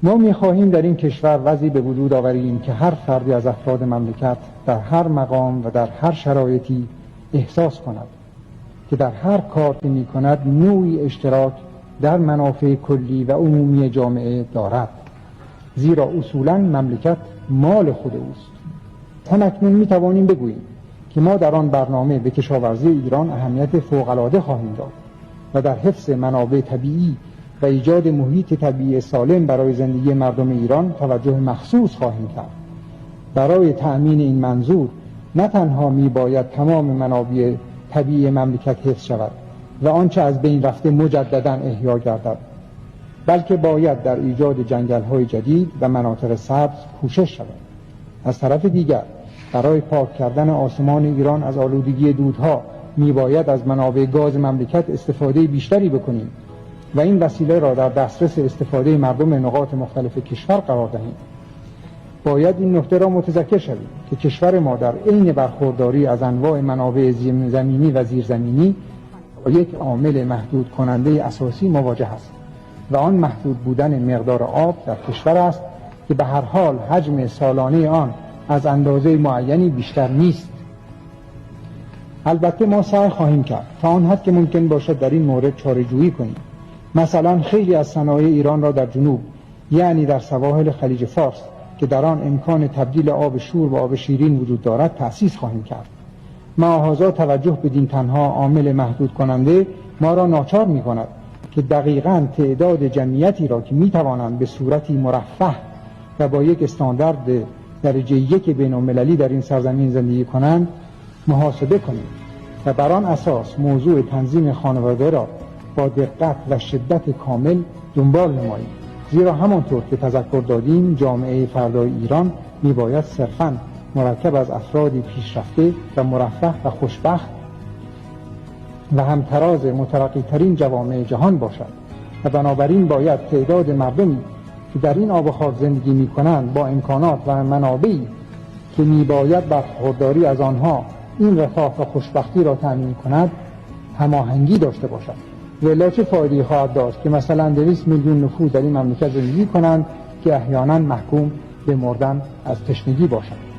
ما می‌خواهیم در این کشور وضعی به وجود آوریم که هر فردی از افراد مملکت در هر مقام و در هر شرایطی احساس کند که در هر کار که می‌کند نوعی اشتراک در منافع کلی و عمومی جامعه دارد، زیرا اصولاً مملکت مال خود اوست. تناکنون می‌توانیم بگوییم که ما در آن برنامه به کشاورزی ایران اهمیت فوق‌العاده خواهیم داد و در حفظ منابع طبیعی و ایجاد محیط طبیعی سالم برای زندگی مردم ایران توجه مخصوص خواهیم کرد. برای تأمین این منظور نه تنها میباید تمام منابع طبیعی مملکت حفظ شود و آنچه از بین رفته مجددا احیا گردد، بلکه باید در ایجاد جنگل‌های جدید و مناطق سبز کوشش شود. از طرف دیگر برای پاک کردن آسمان ایران از آلودگی دودها میباید از منابع گاز مملکت استفاده بیشتری بکنیم و این وسیله را در دسترس استفاده مردم نقاط مختلف کشور قرار دهیم. باید این نکته را متذکر شویم که کشور ما در عین برخورداری از انواع منابع زمینی و زیرزمینی با یک عامل محدود کننده اساسی مواجه است و آن محدود بودن مقدار آب در کشور است که به هر حال حجم سالانه آن از اندازه معینی بیشتر نیست. البته ما سعی خواهیم کرد تا آن حد که ممکن باشد در این مورد چاره‌جویی کنیم. مثلا خیلی از صنایع ایران را در جنوب، یعنی در سواحل خلیج فارس که در آن امکان تبدیل آب شور به آب شیرین وجود دارد تأسیس خواهیم کرد. معاهضا توجه بدین تنها عامل محدود کننده ما را ناچار می کند که دقیقاً تعداد جمعیتی را که می توانند به صورتی مرفه و با یک استاندارد درجه 1 بین‌المللی در این سرزمین زندگی کنند محاسبه کنیم و بر آن اساس موضوع تنظیم خانواده را با دقت و شدت کامل دنبال نماییم، زیرا همانطور که تذکر دادیم جامعه فردای ایران میباید صرفاً مرکب از افرادی پیشرفته و مرفه و خوشبخت و همتراز مترقی ترین جوامع جهان باشد و بنابراین باید تعداد مردمی که در این آب و خاک زندگی میکنند با امکانات و منابعی که میباید برخورداری از آنها این رفاه و خوشبختی را تأمین کند هماهنگی داشته باشد. ولی چه فایده‌ای خواهد داشت که مثلا 200 میلیون نفوس در این مملکت زندگی کنند که احیانا محکوم به مردن از تشنگی باشند.